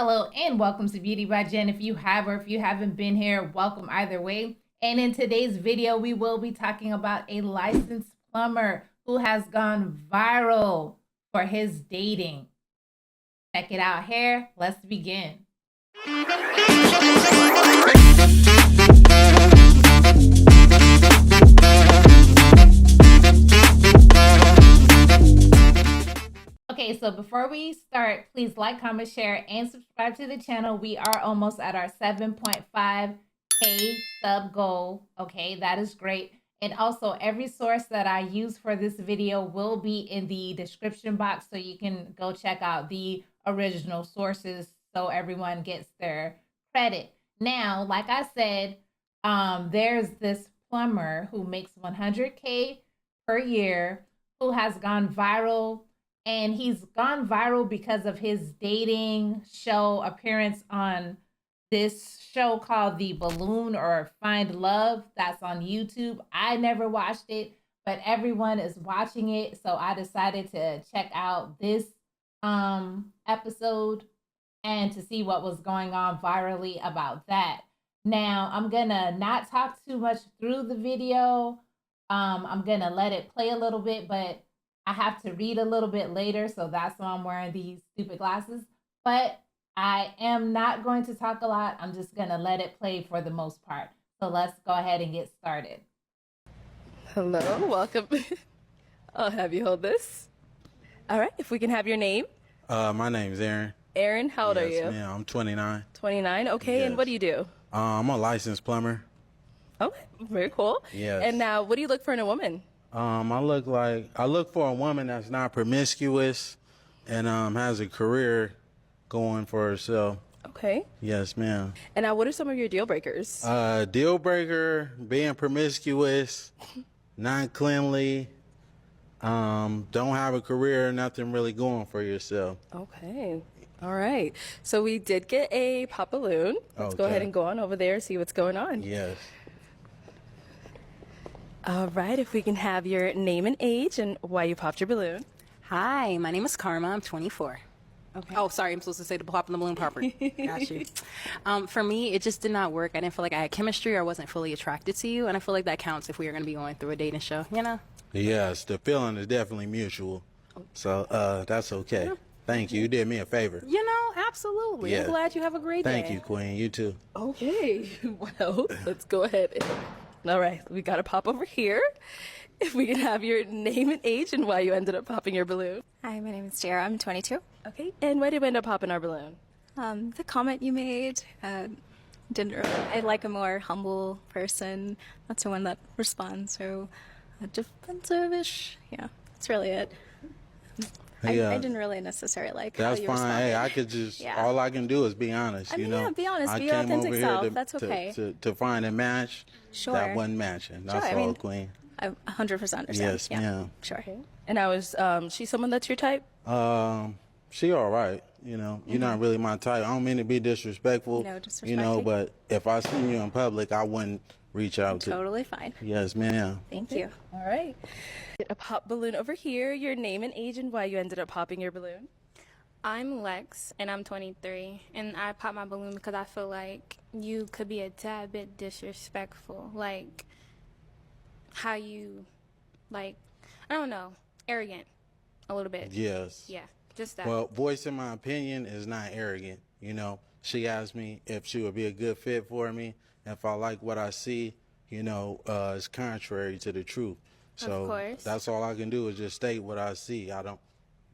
Hello and welcome to Beauty by Jen. If you have or if you haven't been here, welcome either way. And in today's video, we will be talking about a licensed plumber who has gone viral for his dating. Check it out here. Let's begin. Okay, so before we start, please like, comment, share, and subscribe to the channel. We are almost at our 7.5K sub goal. Okay, that is great. And also, every source that I use for this video will be in the description box, so you can go check out the original sources so everyone gets their credit. Now, like I said, there's this plumber who makes 100K per year who has gone viral, and he's gone viral because of his dating show appearance on this show called The Balloon or Find Love that's on YouTube. I never watched it, but everyone is watching it, so I decided to check out this episode and to see what was going on virally about that. Now, I'm gonna not talk too much through the video. I'm gonna let it play a little bit, but I have to read a little bit later, so that's why I'm wearing these stupid glasses. But I am not going to talk a lot. I'm just going to let it play for the most part. So let's go ahead and get started. Hello, welcome. I'll have you hold this. All right, if we can have your name. My name's Aaron. Aaron, how old are you? Yeah, I'm 29. 29, okay, Yes. And what do you do? I'm a licensed plumber. Okay, very cool. Yes. And now, what do you look for in a woman? I look for a woman that's not promiscuous and has a career going for herself. Okay. Yes, ma'am. And now, what are some of your deal breakers? Deal breaker, being promiscuous, not cleanly, don't have a career, nothing really going for yourself. Okay. All right. So we did get a pop balloon. Let's go Okay. ahead and go on over there and see what's going on. Yes. All right, if we can have your name and age and why you popped your balloon. Hi, my name is Karma. I'm 24. Okay. Oh, sorry, I'm supposed to say the pop in the balloon proper. Got you. For me, it just did not work. I didn't feel like I had chemistry or I wasn't fully attracted to you, and I feel like that counts if we are going to be going through a dating show, you know? Yes, the feeling is definitely mutual. So that's okay. Thank you. You did me a favor. You know, absolutely. Yeah. I'm glad you have a great day. Thank you, Queen. You too. Okay, well, let's go ahead. All right, we got to pop over here. If we can have your name and age and why you ended up popping your balloon. Hi, my name is Jara. I'm 22. Okay, and why did we end up popping our balloon? The comment you made didn't really. I like a more humble person, not someone that responds so defensive-ish. Yeah, that's really it. I didn't really necessarily like That's how you fine. responded. Hey, I could just, Yeah. all I can do is be honest, I mean, you know. yeah, be honest, I be your came authentic over here self. to, That's okay. To find a match Sure. that wasn't matching. That's Sure, I all, mean, Queen. I 100% understand. Yes, yeah. ma'am. Sure. And I was, she someone that's your type? She all right, you know. You're not really my type. I don't mean to be disrespectful. No You know, disrespecting. but if I seen you in public, I wouldn't reach out to. Totally fine. Yes, ma'am. Thank you. All right. Get a pop balloon over here, your name and age and why you ended up popping your balloon. I'm Lex, and I'm 23, and I popped my balloon because I feel like you could be a tad bit disrespectful, like how you, like, I don't know, arrogant, a little bit. Yes. Yeah, just that. Well, voicing my opinion is not arrogant. You know, she asked me if she would be a good fit for me. If I like what I see, you know, it's contrary to the truth. So Of course. that's all I can do is just state what I see.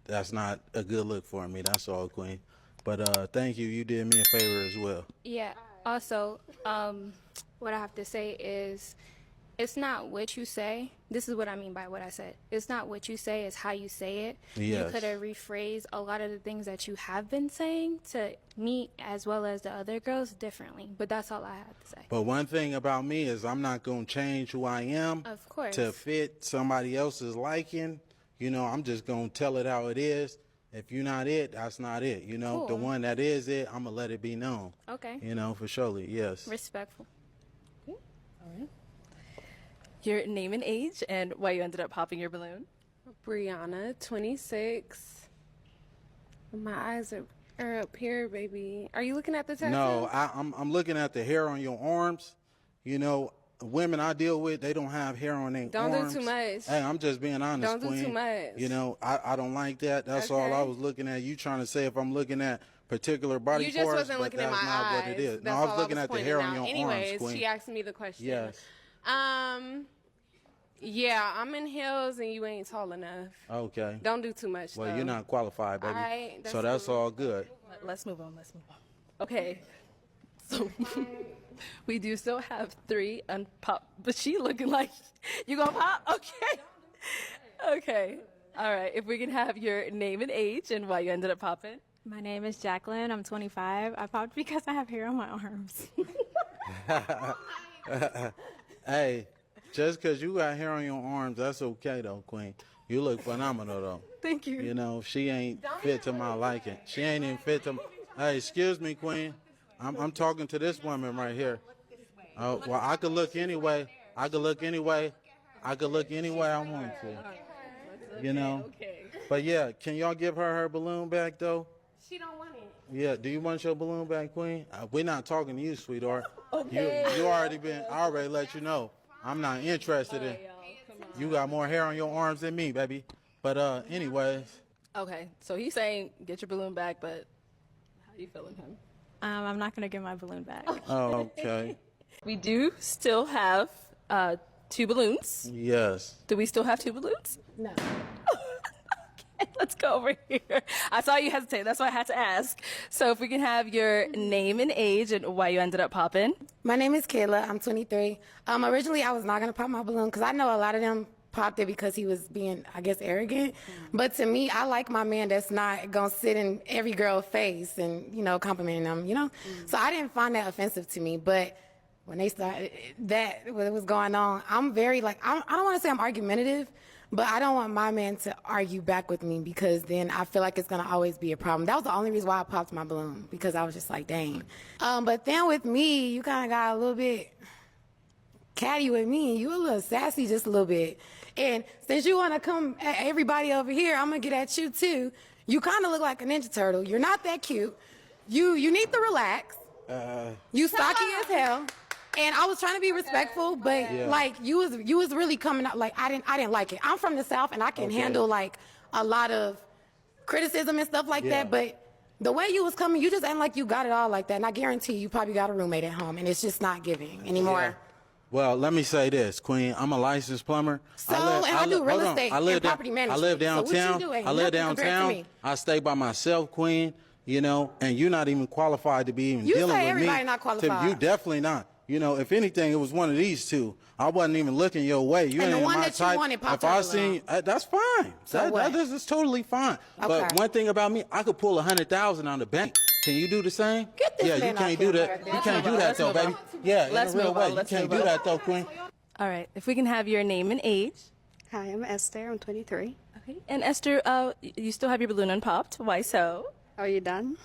That's not a good look for me. That's all, Queen. But thank you. You did me a favor as well. Yeah. Also, what I have to say is, it's not what you say. This is what I mean by what I said. It's not what you say, it's how you say it. Yes. You could have rephrased a lot of the things that you have been saying to me as well as the other girls differently. But that's all I have to say. But one thing about me is I'm not going to change who I am Of course. to fit somebody else's liking. You know, I'm just going to tell it how it is. If you're not it, that's not it. You know, the Cool. one that is it, I'm going to let it be known. Okay. You know, for surely, yes. Respectful. All right. Your name and age and why you ended up popping your balloon. Brianna, 26. My eyes are Or up here, baby. Are you looking at the tattoo? No, I'm looking at the hair on your arms. You know, women I deal with, they don't have hair on their arms. Don't do too much. Hey, I'm just being honest, Don't do Queen. too much. You know, I don't like that. That's all I was looking at. You trying to say if I'm looking at particular body parts, You just wasn't but looking at that's my not eyes. what it is. That's No, I all was looking at the hair on your Anyways, arms, Queen. she asked me the question. Yes. Yeah, I'm in heels and you ain't tall enough. Okay. Don't do too much, Well, though. you're not qualified, baby. All right, so that's cool. all good. Let's move on. Okay. So we do still have 3 unpopped, but she looking like you gonna pop? Okay. Okay. All right. If we can have your name and age and why you ended up popping. My name is Jacqueline. I'm 25. I popped because I have hair on my arms. Hey, just because you got hair on your arms, that's okay, though, Queen. You look phenomenal, though. Thank you. You know, she ain't fit to my liking. She ain't even fit to. Hey, excuse me, Queen. I'm talking to this woman right here. Oh, well, I could look anyway. I could look anyway I want to. You know. But yeah, can y'all give her balloon back though? She don't want it. Yeah. Do you want your balloon back, Queen? We're not talking to you, sweetheart. Okay. You already been. I already let you know. I'm not interested in. You got more hair on your arms than me, baby. But anyways. Okay. So he's saying get your balloon back, but how you feeling, him? I'm not going to get my balloon back. Oh, okay. We do still have 2 balloons. Yes. Do we still have 2 balloons? No. Okay, let's go over here. I saw you hesitate. That's why I had to ask. So if we can have your name and age and why you ended up popping. My name is Kayla. I'm 23. Originally, I was not going to pop my balloon because I know a lot of them popped it because he was being, I guess, arrogant. But to me, I like my man that's not going to sit in every girl's face and, you know, complimenting them, you know? So I didn't find that offensive to me. But when they started what was going on, I'm very, like, I don't want to say I'm argumentative, but I don't want my man to argue back with me because then I feel like it's going to always be a problem. That was the only reason why I popped my balloon, because I was just like, dang. But then with me, you kind of got a little bit catty with me, and you a little sassy just a little bit. And since you want to come at everybody over here, I'm going to get at you too. You kind of look like a Ninja Turtle. You're not that cute. You need to relax. You stocky as hell. And I was trying to be respectful, but like you was really coming out like I didn't like it. I'm from the South and I can handle like a lot of criticism and stuff like that, but the way you was coming, you just ain't like you got it all like that. And I guarantee you probably got a roommate at home and it's just not giving anymore. Yeah. Well, let me say this, Queen. I'm a licensed plumber. So, I do real estate and property management. I live downtown. So what you do ain't I live nothing compared to downtown. me. I stay by myself, Queen. You know, and you're not even qualified to be even You dealing say with me. everybody not qualified. You definitely not. You know, if anything, it was one of these two. I wasn't even looking your way. You And ain't the one my that you type. wanted popped If I up seen, that's fine. So what? That is totally fine. But Okay. one thing about me, I could pull 100,000 on the bank. Can you do the same? Get this yeah, man you can't out do there that. right You there. can't do that Let's though, move baby. on. Yeah, Let's in a real move on. way. You Let's can't move do on. that though, Queen. All right. If we can have your name and age. Hi, I'm Esther. I'm 23. Okay. And Esther, you still have your balloon unpopped. Why so? Are you done?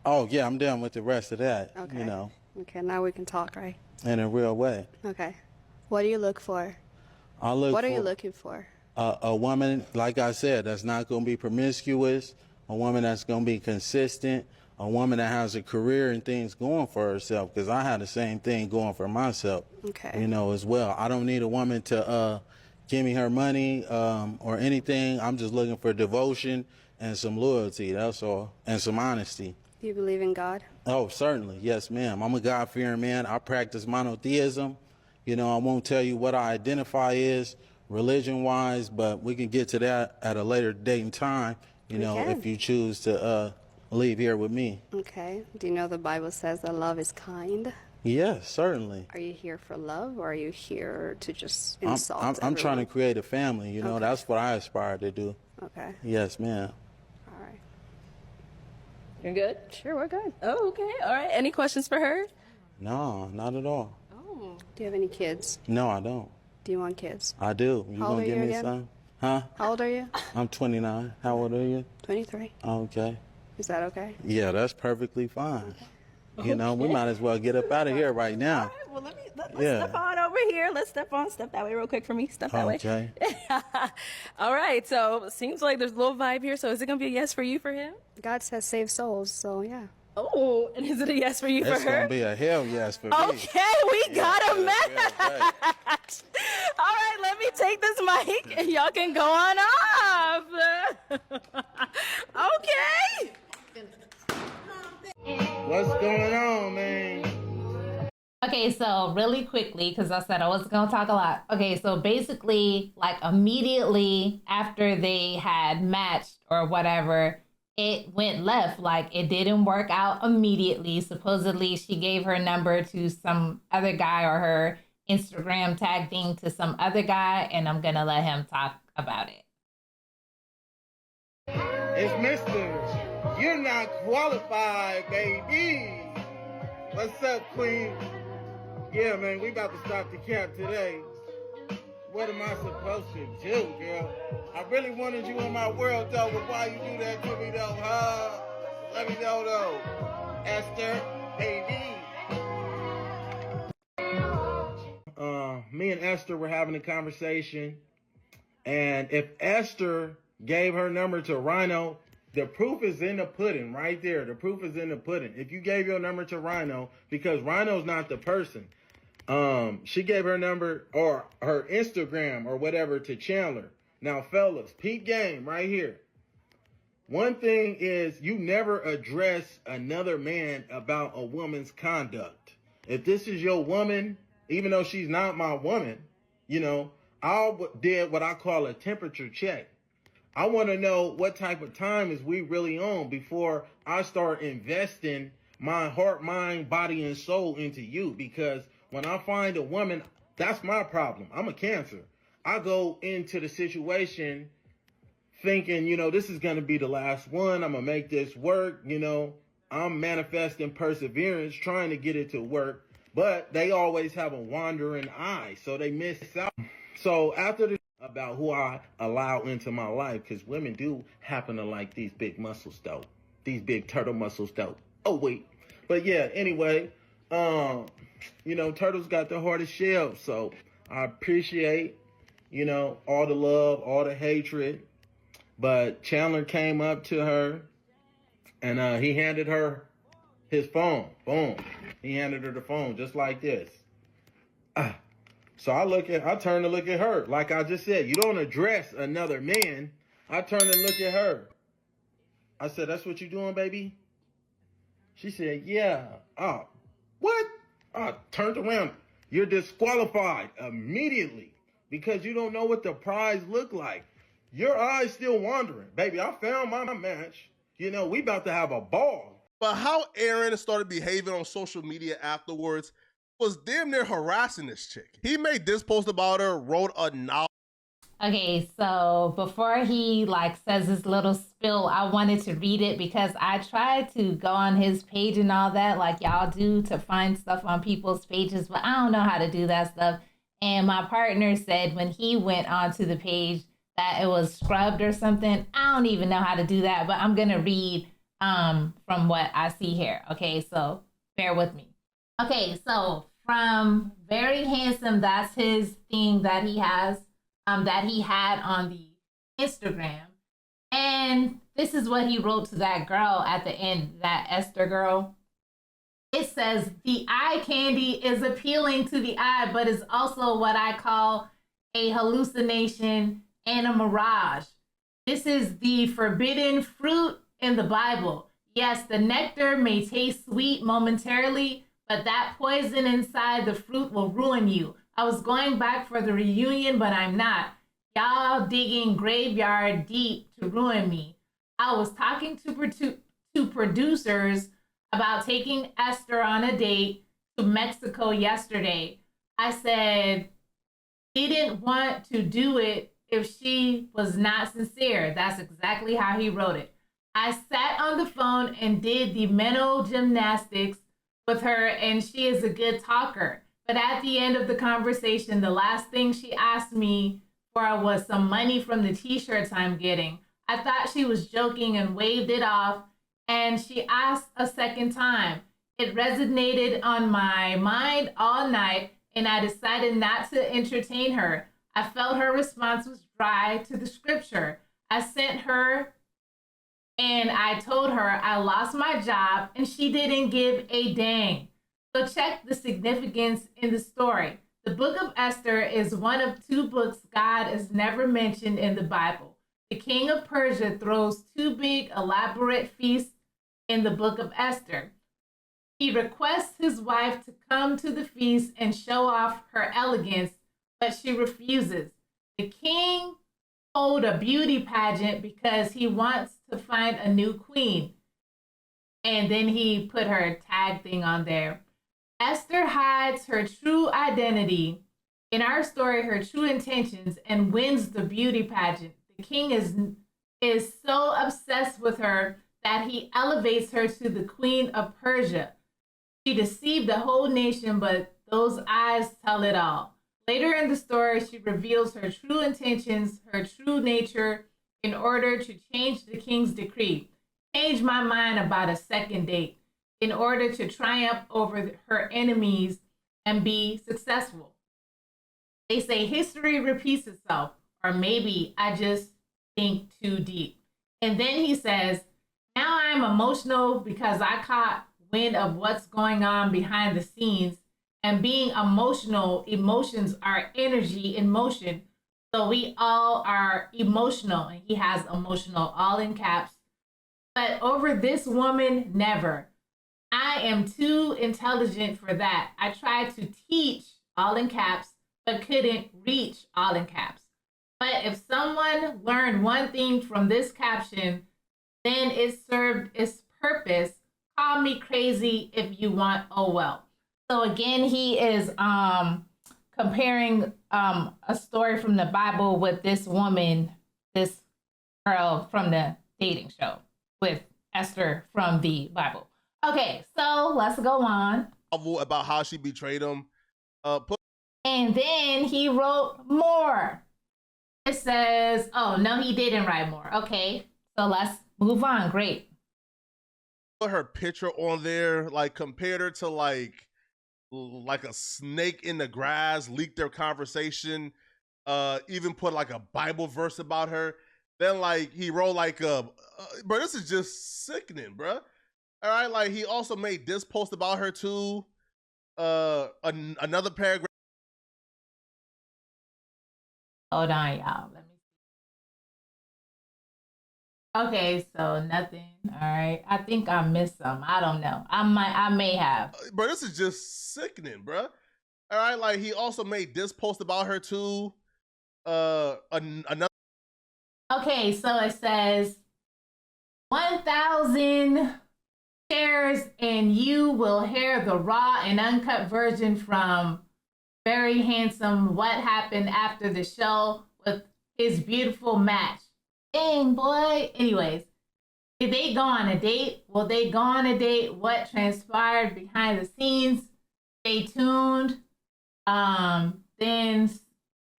Oh yeah, I'm done with the rest of that. Okay. You know, Okay, now we can talk, right? in a real way. Okay. What do you look for? I look What are for you looking for? a woman, like I said, that's not going to be promiscuous, a woman that's going to be consistent, a woman that has a career and things going for herself, because I had the same thing going for myself, Okay. you know, as well. I don't need a woman to give me her money or anything. I'm just looking for devotion and some loyalty, that's all, and some honesty. Do you believe in God? Oh, certainly. Yes, ma'am. I'm a God-fearing man. I practice monotheism. You know, I won't tell you what I identify as religion-wise, but we can get to that at a later date and time, you know, can. if you choose to leave here with me. Okay. Do you know the Bible says that love is kind? Yes, certainly. Are you here for love, or are you here to just I'm insult trying to everyone? create a family, you know. Okay. That's what I aspire to do. Okay. Yes, ma'am. All right. You're good? Sure, we're good. Oh, okay. All right. Any questions for her? No, not at all. Do you have any kids? No, I don't. Do you want kids? I do. You How old gonna are give you me again? some? Huh? How old are you? I'm 29. How old are you? 23. Okay. Is that okay? Yeah, that's perfectly fine. You know, we might as well get up out of here right now. Well, let's Yeah. step on over here. Let's step that way real quick for me. Step that way. Okay. All right. So seems like there's a little vibe here. So is it gonna be a yes for you for him? God says save souls, so yeah. Oh, and is it a yes for you It's for her? gonna be a hell yes for me. Okay, we got a match. Yeah, right. All right, let me take this mic and y'all can go on off. Okay. What's going on, man? Okay, so really quickly, because I said I wasn't going to talk a lot. Okay, so basically, like immediately after they had matched or whatever, it went left. Like it didn't work out immediately. Supposedly, she gave her number to some other guy or her Instagram tag thing to some other guy, and I'm going to let him talk about it. It's Mr. You're not qualified, baby. What's up, Queen? Yeah, man, we about to stop the camp today. What am I supposed to do, girl? I really wanted you in my world, though, but why you do that to me, though, huh? Let me know, though. Esther, baby. Me and Esther were having a conversation, and if Esther gave her number to Rhino, the proof is in the pudding right there. The proof is in the pudding. If you gave your number to Rhino, because Rhino's not the person, she gave her number or her Instagram or whatever to Chandler. Now, fellas, peep game right here. One thing is you never address another man about a woman's conduct. If this is your woman, even though she's not my woman, you know, I did what I call a temperature check. I want to know what type of time is we really on before I start investing my heart, mind, body, and soul into you. Because when I find a woman, that's my problem. I'm a Cancer. I go into the situation thinking, you know, this is going to be the last one. I'm going to make this work. You know, I'm manifesting perseverance, trying to get it to work. But they always have a wandering eye, so they miss out. So after the about who I allow into my life, because women do happen to like these big muscles, though. These big turtle muscles, though. Oh, wait. But yeah, anyway, you know, turtles got the hardest shell, so I appreciate, you know, all the love, all the hatred. But Chandler came up to her, and he handed her his phone. Boom. He handed her the phone just like this. So I turn to look at her. Like I just said, you don't address another man. I turn and look at her. I said, that's what you doing, baby? She said, yeah. Oh, what? I turned around. You're disqualified immediately because you don't know what the prize look like. Your eyes still wandering. Baby, I found my match. You know, we about to have a ball. But how Aaron started behaving on social media afterwards was damn near harassing this chick. He made this post about her, wrote a novel. Okay, so before he says his little spill, I wanted to read it because I tried to go on his page and all that like y'all do to find stuff on people's pages, but I don't know how to do that stuff. And my partner said when he went onto the page that it was scrubbed or something. I don't even know how to do that, but I'm going to read from what I see here. Okay, so bear with me. Okay, so from Very Handsome, that's his thing that he has, that he had on the Instagram. And this is what he wrote to that girl at the end, that Esther girl. It says, the eye candy is appealing to the eye, but is also what I call a hallucination and a mirage. This is the forbidden fruit in the Bible. Yes, the nectar may taste sweet momentarily, but that poison inside the fruit will ruin you. I was going back for the reunion, but I'm not. Y'all digging graveyard deep to ruin me. I was talking to producers about taking Esther on a date to Mexico yesterday. I said, didn't want to do it if she was not sincere. That's exactly how he wrote it. I sat on the phone and did the mental gymnastics with her, and she is a good talker. But at the end of the conversation, the last thing she asked me for was some money from the t-shirts I'm getting. I thought she was joking and waved it off, and she asked a second time. It resonated on my mind all night, and I decided not to entertain her. I felt her response was dry to the scripture. I sent her and I told her I lost my job, and she didn't give a dang. So check the significance in the story. The book of Esther is one of 2 books God is never mentioned in the Bible. The king of Persia throws 2 big, elaborate feasts in the book of Esther. He requests his wife to come to the feast and show off her elegance, but she refuses. The king hold a beauty pageant because he wants to find a new queen. And then he put her tag thing on there. Esther hides her true identity in our story, her true intentions, and wins the beauty pageant. The king is so obsessed with her that he elevates her to the queen of Persia. She deceived the whole nation, but those eyes tell it all. Later in the story, she reveals her true intentions, her true nature, in order to change the king's decree. Change my mind about a second date in order to triumph over her enemies and be successful. They say history repeats itself, or maybe I just think too deep. And then he says, now I'm emotional because I caught wind of what's going on behind the scenes. And being emotional, emotions are energy in motion. So we all are emotional, and he has emotional all in caps. But over this woman, never. I am too intelligent for that. I tried to teach all in caps, but couldn't reach all in caps. But if someone learned one thing from this caption, then it served its purpose. Call me crazy if you want, oh well. So again, he is comparing a story from the Bible with this woman, this girl from the dating show with Esther from the Bible. Okay, so let's go on. About how she betrayed him. And then he wrote more. It says, oh, no, he didn't write more. Okay, so let's move on. Great. Put her picture on there, like compared her to like a snake in the grass, leaked their conversation, even put like a Bible verse about her. Then like he wrote like bro, this is just sickening, bro. All right, like he also made this post about her too. Another paragraph. Hold on, y'all. Let me. Okay, so nothing. All right. I think I missed some. I don't know. I may have. Bro, this is just sickening, bro. All right, like he also made this post about her too. Another. Okay, so it says 1,000 shares and you will hear the raw and uncut version from very handsome What Happened After the Show with his beautiful match. Dang, boy. Anyways, did they go on a date? Will they go on a date? What transpired behind the scenes? Stay tuned. Then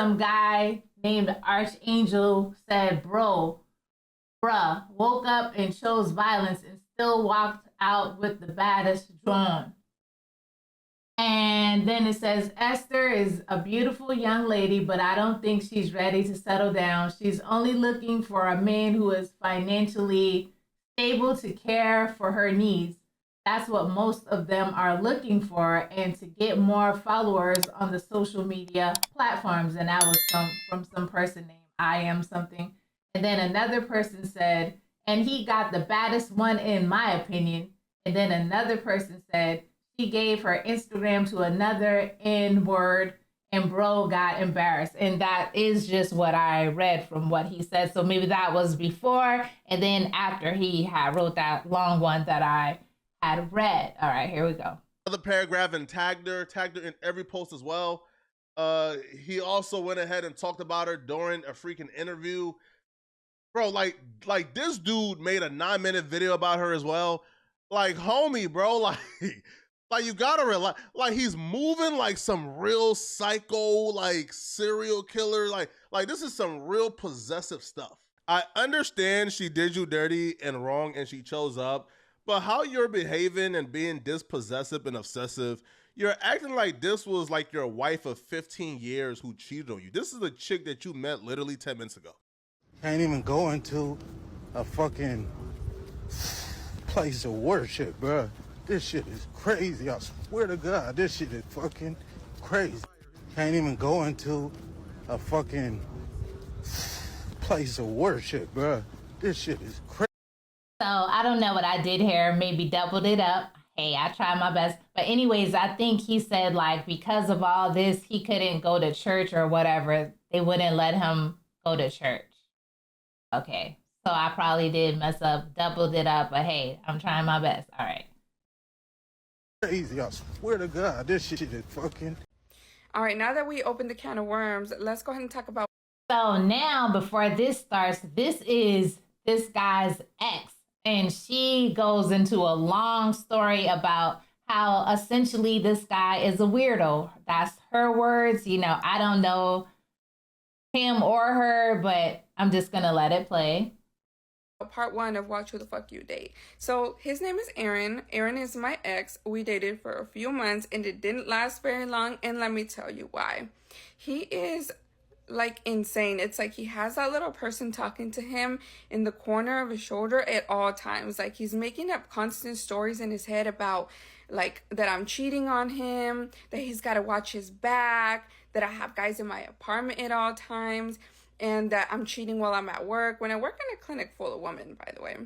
some guy named Archangel said, bruh, woke up and chose violence and still walked out with the baddest drawn. And then it says, Esther is a beautiful young lady, but I don't think she's ready to settle down. She's only looking for a man who is financially stable to care for her needs. That's what most of them are looking for, and to get more followers on the social media platforms. And that was from some person named I am something. And then another person said, and he got the baddest one in my opinion. And then another person said, she gave her Instagram to another N-word and bro got embarrassed. And that is just what I read from what he said. So maybe that was before and then after he had wrote that long one that I had read. All right, here we go. Another paragraph and tagged her in every post as well. He also went ahead and talked about her during a freaking interview. Bro, like this dude made a 9-minute video about her as well. Like, homie, bro, like you gotta realize, like he's moving like some real psycho, like serial killer. Like this is some real possessive stuff. I understand she did you dirty and wrong and she chose up, But how you're behaving and being dispossessive and obsessive, you're acting like this was like your wife of 15 years who cheated on you. This is a chick that you met literally 10 minutes ago. Can't even go into a fucking place of worship, bruh. This shit is crazy. I swear to God, this shit is fucking crazy. Can't even go into a fucking place of worship, bruh. This shit is crazy. So I don't know what I did here. Maybe doubled it up. Hey, I tried my best. But anyways, I think he said like because of all this, he couldn't go to church or whatever. They wouldn't let him go to church. Okay. So I probably did mess up, doubled it up. But hey, I'm trying my best. All right. Crazy. I swear to God, this shit is fucking. All right, now that we opened the can of worms, let's go ahead and talk about. So now before this starts, this is this guy's ex. And she goes into a long story about how essentially this guy is a weirdo. That's her words. You know, I don't know him or her, but I'm just going to let it play. Part 1 of Watch Who the Fuck You Date. So his name is Aaron. Aaron is my ex. We dated for a few months and it didn't last very long. And let me tell you why. He is like insane. It's like he has that little person talking to him in the corner of his shoulder at all times. Like he's making up constant stories in his head about like that I'm cheating on him, that he's got to watch his back, that I have guys in my apartment at all times, and that I'm cheating while I'm at work, when I work in a clinic full of women, by the way.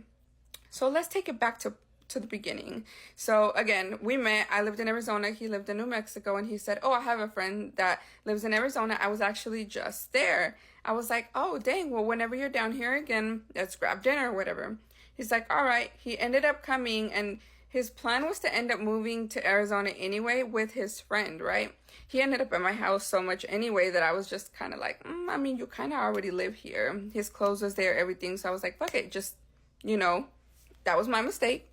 So let's take it back to the beginning. So again, we met. I lived in Arizona. He lived in New Mexico. And he said, oh, I have a friend that lives in Arizona. I was actually just there. I was like, oh, dang. Well, whenever you're down here again, let's grab dinner or whatever. He's like, all right. He ended up coming, and his plan was to end up moving to Arizona anyway with his friend, right? He ended up at my house so much anyway that I was just kind of like, I mean, you kind of already live here. His clothes was there, everything. So I was like, fuck it. Just, you know, that was my mistake.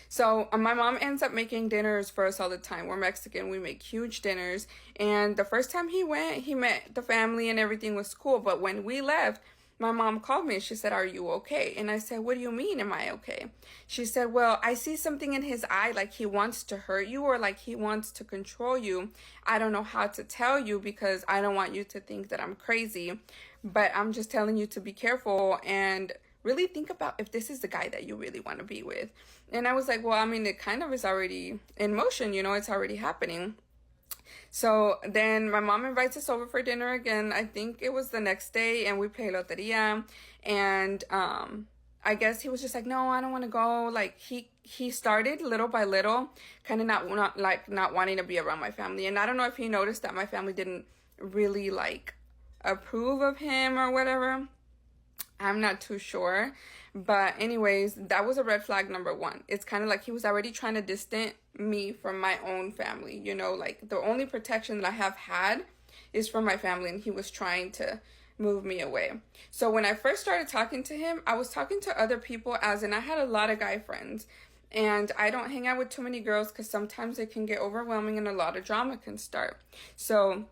So my mom ends up making dinners for us all the time. We're Mexican. We make huge dinners. And the first time he went, he met the family and everything was cool. But when we left, my mom called me and she said, are you okay? And I said, what do you mean, am I okay? She said, well, I see something in his eye, like he wants to hurt you or like he wants to control you. I don't know how to tell you because I don't want you to think that I'm crazy, but I'm just telling you to be careful and really think about if this is the guy that you really want to be with. And I was like, well, I mean, it kind of is already in motion, you know, it's already happening. So then my mom invites us over for dinner again. I think it was the next day, and we play loteria. And I guess he was just like, no, I don't want to go. Like he started little by little, kind of not wanting to be around my family. And I don't know if he noticed that my family didn't really like approve of him or whatever. I'm not too sure. But anyways, that was a red flag number 1. It's kind of like he was already trying to distance me from my own family. You know, like the only protection that I have had is from my family, and he was trying to move me away. So when I first started talking to him, I was talking to other people, as in I had a lot of guy friends. And I don't hang out with too many girls because sometimes it can get overwhelming and a lot of drama can start. So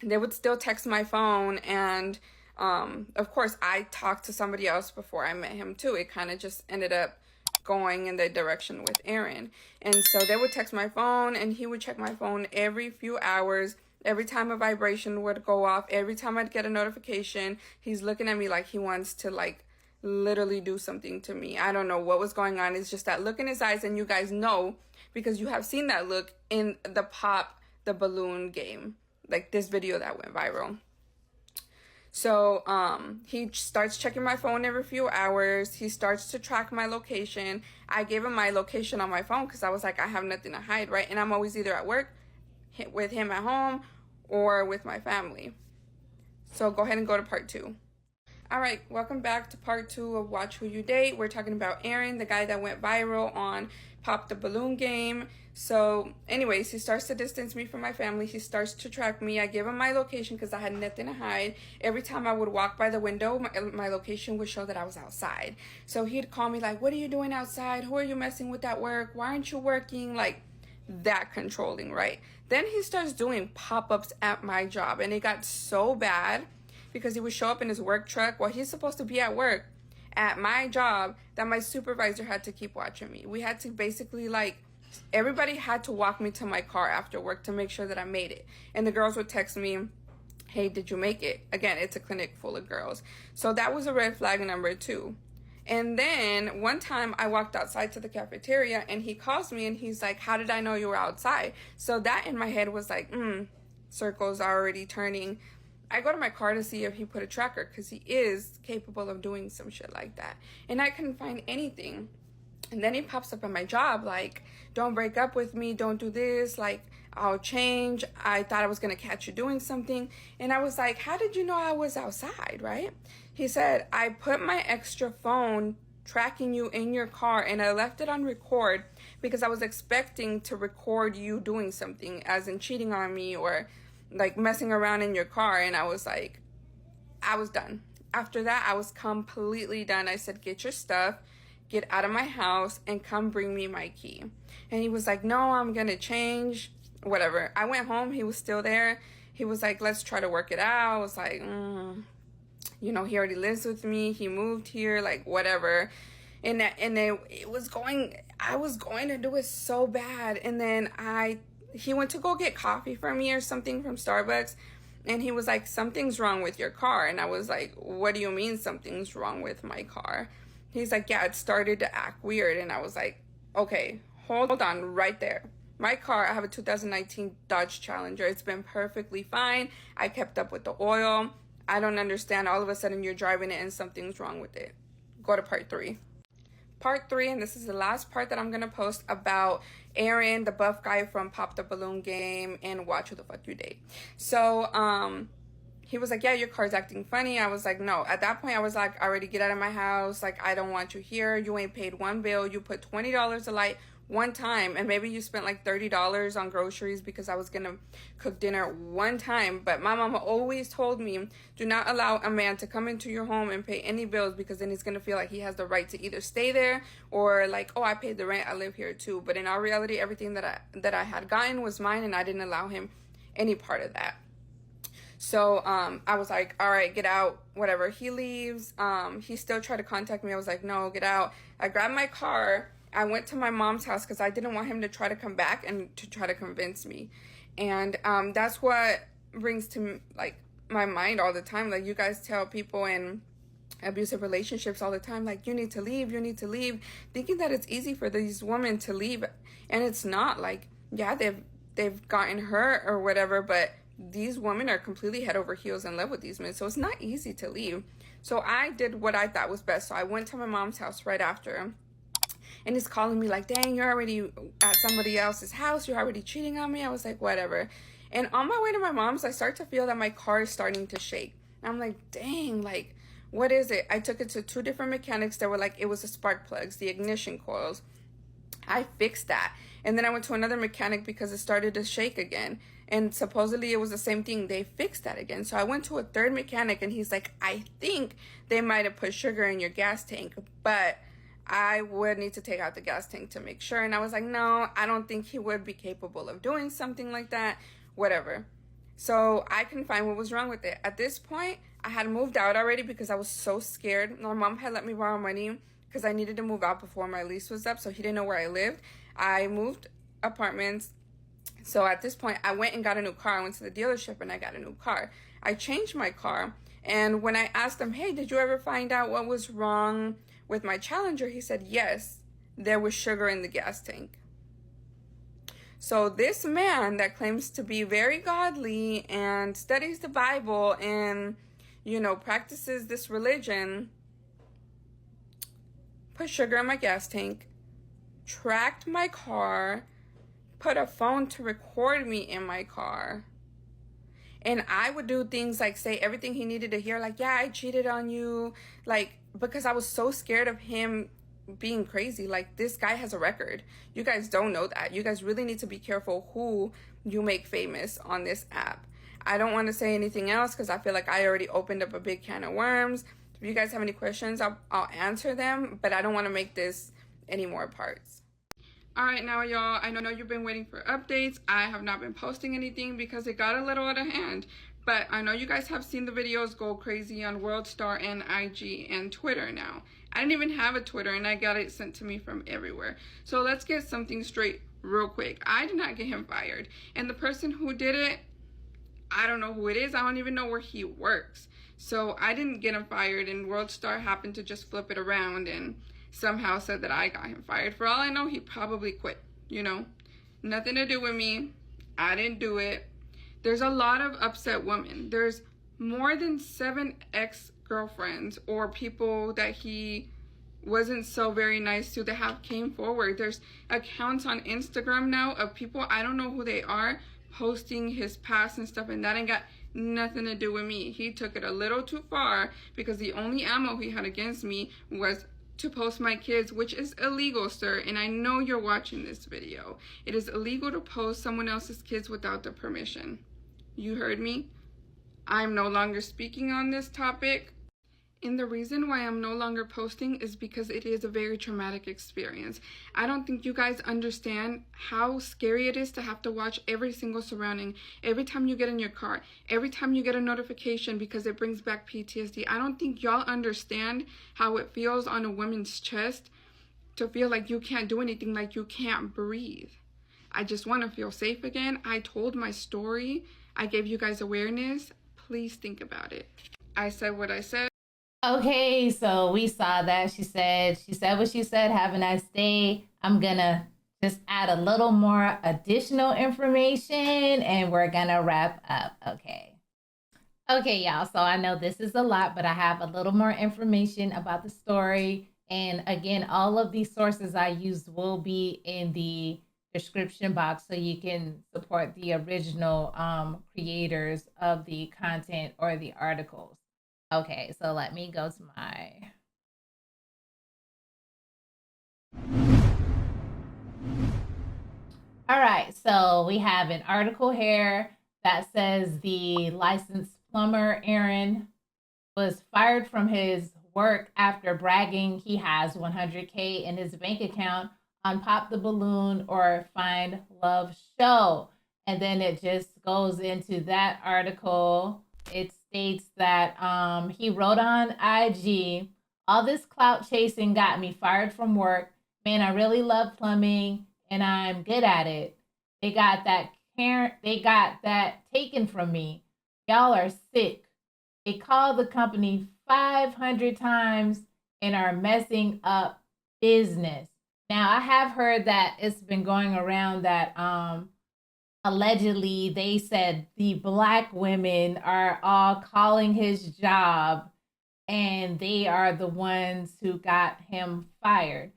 they would still text my phone, and of course, I talked to somebody else before I met him too. It kind of just ended up going in the direction with Aaron. And so they would text my phone, and he would check my phone every few hours. Every time a vibration would go off, every time I'd get a notification, he's looking at me like he wants to like literally do something to me. I don't know what was going on. It's just that look in his eyes, and you guys know because you have seen that look in the Pop the Balloon game, like this video that went viral. So he starts checking my phone every few hours. He starts to track my location. I gave him my location on my phone because I was like, I have nothing to hide, right? And I'm always either at work with him at home or with my family. So go ahead and go to part 2. All right, welcome back to part 2 of Watch Who You Date. We're talking about Aaron, the guy that went viral on Pop the Balloon game. So anyways, he starts to distance me from my family. He starts to track me. I give him my location because I had nothing to hide. Every time I would walk by the window, my location would show that I was outside. So he'd call me like, what are you doing outside? Who are you messing with at work? Why aren't you working? Like that controlling, right? Then he starts doing pop-ups at my job, and it got so bad because he would show up in his work truck while he's supposed to be at work, at my job that my supervisor had to keep watching me. We had to basically, like, everybody had to walk me to my car after work to make sure that I made it. And the girls would text me, hey, did you make it? Again, it's a clinic full of girls. So that was a red flag number 2. And then one time I walked outside to the cafeteria and he calls me and he's like, how did I know you were outside? So that in my head was like, circles are already turning. I go to my car to see if he put a tracker because he is capable of doing some shit like that. And I couldn't find anything. And then he pops up at my job like, don't break up with me, don't do this, like, I'll change. I thought I was going to catch you doing something. And I was like, how did you know I was outside, right? He said, I put my extra phone tracking you in your car and I left it on record because I was expecting to record you doing something, as in cheating on me or like messing around in your car. And I was like, I was done. After that, I was completely done. I said, get your stuff, get out of my house, and come bring me my key. And he was like, no, I'm going to change. Whatever. I went home. He was still there. He was like, let's try to work it out. I was like, you know, he already lives with me. He moved here, like, whatever. And it was going, I was going to do it so bad. And then he went to go get coffee for me or something from Starbucks. And he was like, something's wrong with your car. And I was like, what do you mean something's wrong with my car? He's like, yeah, it started to act weird. And I was like, okay, hold on right there. My car, I have a 2019 Dodge Challenger. It's been perfectly fine. I kept up with the oil. I don't understand. All of a sudden, you're driving it and something's wrong with it. Go to part 3. Part 3, and this is the last part that I'm going to post about Aaron, the buff guy from Pop the Balloon Game and Watch Who the Fuck You Date. So, he was like, yeah, your car's acting funny. I was like, no. At that point, I was like, already get out of my house. Like, I don't want you here. You ain't paid one bill. You put $20 a light one time, and maybe you spent like $30 on groceries because I was gonna cook dinner one time. But my mama always told me, do not allow a man to come into your home and pay any bills, because then he's gonna feel like he has the right to either stay there or like, oh, I paid the rent, I live here too. But in all reality, everything that I had gotten was mine, and I didn't allow him any part of that. So I was like, all right, get out, whatever. He leaves. He still tried to contact me. I was like, no, get out. I grabbed my car. I went to my mom's house because I didn't want him to try to come back and to try to convince me. And that's what brings to like my mind all the time. Like, you guys tell people in abusive relationships all the time, like, you need to leave, thinking that it's easy for these women to leave. And it's not. Like, yeah, they've gotten hurt or whatever, but these women are completely head over heels in love with these men. So it's not easy to leave. So I did what I thought was best. So I went to my mom's house right after. And he's calling me like, dang, you're already at somebody else's house. You're already cheating on me. I was like, whatever. And on my way to my mom's, I start to feel that my car is starting to shake. And I'm like, dang, like, what is it? I took it to 2 different mechanics that were like, it was the spark plugs, the ignition coils. I fixed that. And then I went to another mechanic because it started to shake again. And supposedly it was the same thing. They fixed that again. So I went to a 3rd mechanic and he's like, I think they might have put sugar in your gas tank, but I would need to take out the gas tank to make sure. And I was like, no, I don't think he would be capable of doing something like that, whatever. So I couldn't find what was wrong with it. At this point, I had moved out already because I was so scared. My mom had let me borrow money because I needed to move out before my lease was up, so he didn't know where I lived. I moved apartments. So at this point, I went and got a new car. I went to the dealership and I got a new car. I changed my car. And when I asked him, hey, did you ever find out what was wrong with my Challenger? He said, yes, there was sugar in the gas tank. So this man that claims to be very godly and studies the Bible and, you know, practices this religion, put sugar in my gas tank, tracked my car, put a phone to record me in my car. And I would do things like say everything he needed to hear, like, yeah, I cheated on you, like, because I was so scared of him being crazy. Like, this guy has a record. You guys don't know that. You guys really need to be careful who you make famous on this app. I don't want to say anything else because I feel like I already opened up a big can of worms. If you guys have any questions, I'll answer them, but I don't want to make this any more parts. All right, now, y'all, I know you've been waiting for updates. I have not been posting anything because it got a little out of hand. But I know you guys have seen the videos go crazy on WorldStar and IG and Twitter now. I didn't even have a Twitter, and I got it sent to me from everywhere. So let's get something straight real quick. I did not get him fired. And the person who did it, I don't know who it is. I don't even know where he works. So I didn't get him fired, and WorldStar happened to just flip it around and somehow said that I got him fired. For all I know, he probably quit, you know. Nothing to do with me. I didn't do it. There's a lot of upset women. There's more than 7 ex-girlfriends or people that he wasn't so very nice to that have came forward. There's accounts on Instagram now of people, I don't know who they are, posting his past and stuff, and that ain't got nothing to do with me. He took it a little too far because the only ammo he had against me was to post my kids, which is illegal, sir, and I know you're watching this video. It is illegal to post someone else's kids without their permission. You heard me? I'm no longer speaking on this topic. And the reason why I'm no longer posting is because it is a very traumatic experience. I don't think you guys understand how scary it is to have to watch every single surrounding, every time you get in your car, every time you get a notification, because it brings back PTSD. I don't think y'all understand how it feels on a woman's chest to feel like you can't do anything, like you can't breathe. I just want to feel safe again. I told my story. I gave you guys awareness. Please think about it. I said what I said. Okay, so we saw that. She said what she said. Have a nice day. I'm gonna just add a little more additional information and we're gonna wrap up. Okay, y'all. So I know this is a lot, but I have a little more information about the story. And again, all of these sources I used will be in the description box so you can support the original creators of the content or the articles. Okay, so let me go to my... All right, so we have an article here that says the licensed plumber Aaron was fired from his work after bragging he has 100K in his bank account on Pop the Balloon or Find Love show. And then it just goes into that article. It states that he wrote on IG, all this clout chasing got me fired from work. Man, I really love plumbing and I'm good at it. They got that taken from me. Y'all are sick. They called the company 500 times and are messing up business. Now, I have heard that it's been going around that allegedly they said the Black women are all calling his job and they are the ones who got him fired.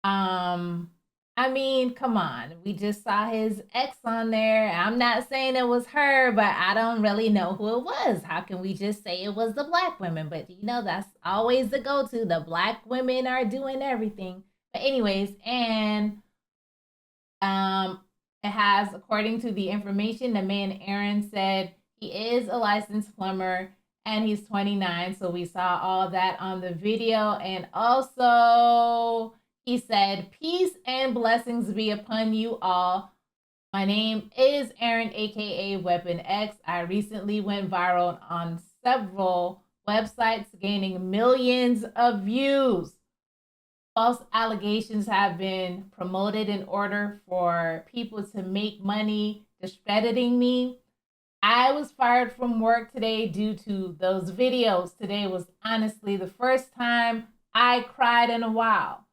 I mean, come on. We just saw his ex on there. I'm not saying it was her, but I don't really know who it was. How can we just say it was the Black women? But you know, that's always the go-to. The Black women are doing everything. But anyways, and it has, according to the information, the man Aaron said he is a licensed plumber and he's 29. So we saw all that on the video. And also he said, peace and blessings be upon you all. My name is Aaron, aka Weapon X. I recently went viral on several websites, gaining millions of views. False allegations have been promoted in order for people to make money discrediting me. I was fired from work today due to those videos. Today was honestly the first time I cried in a while.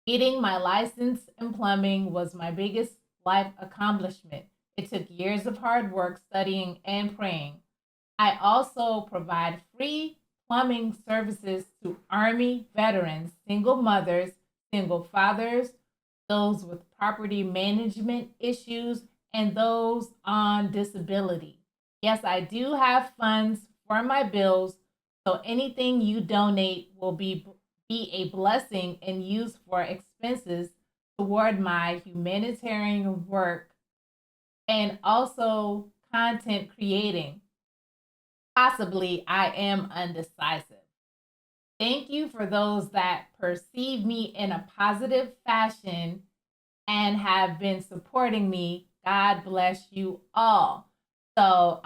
Getting my license in plumbing was my biggest life accomplishment. It took years of hard work, studying, and praying. I also provide free plumbing services to Army veterans, single mothers, single fathers, those with property management issues, and those on disability. Yes, I do have funds for my bills, so anything you donate will be a blessing and used for expenses toward my humanitarian work and also content creating. Possibly, I am undecisive. Thank you for those that perceive me in a positive fashion and have been supporting me. God bless you all. So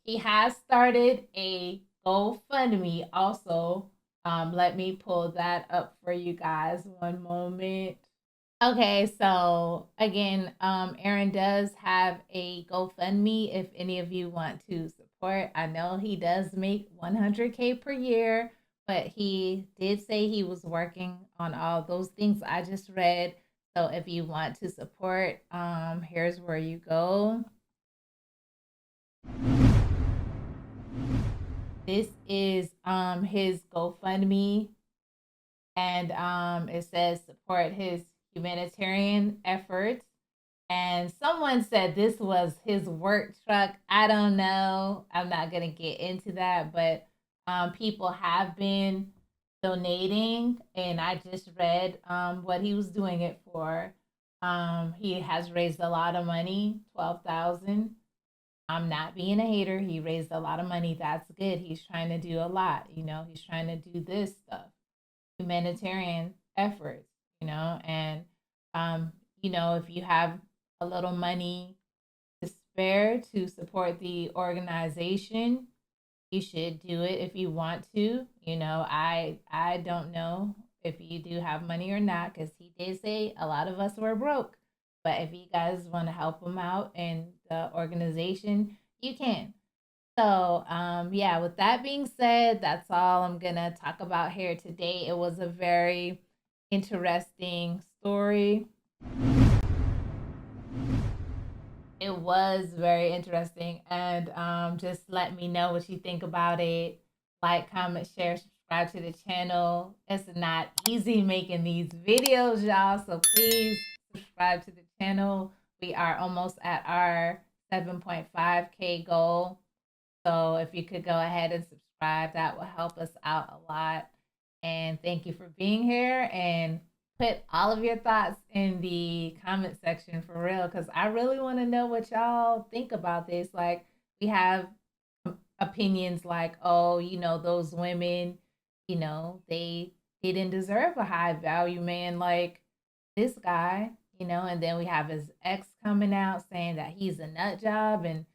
he has started a GoFundMe also Let me pull that up for you guys. One moment. Okay, so again, Aaron does have a GoFundMe if any of you want to support. I know he does make 100K per year, but he did say he was working on all those things I just read. So if you want to support, here's where you go. This is his GoFundMe, and it says support his humanitarian efforts. And someone said this was his work truck. I don't know. I'm not gonna get into that, but people have been donating, and I just read what he was doing it for. He has raised a lot of money, 12,000. I'm not being a hater. He raised a lot of money. That's good. He's trying to do a lot. He's trying to do this stuff, humanitarian efforts. And if you have a little money to spare to support the organization, you should do it if you want to. I don't know if you do have money or not, because he did say a lot of us were broke. But if you guys want to help him out in the organization, you can. So, yeah, with that being said, that's all I'm going to talk about here today. It was a very interesting story. It was very interesting. And just let me know what you think about it. Like, comment, share, subscribe to the channel. It's not easy making these videos, y'all. So please subscribe to the channel. We are almost at our 7.5K goal. So if you could go ahead and subscribe, that will help us out a lot. And thank you for being here, and put all of your thoughts in the comment section for real, because I really want to know what y'all think about this. Like, we have opinions like, oh, those women, they didn't deserve a high value man like this guy, and then we have his ex coming out saying that he's a nut job, and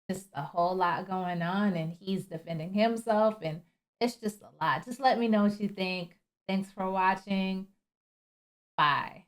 just a whole lot going on, and he's defending himself, and it's just a lot. Just let me know what you think. Thanks for watching. Bye.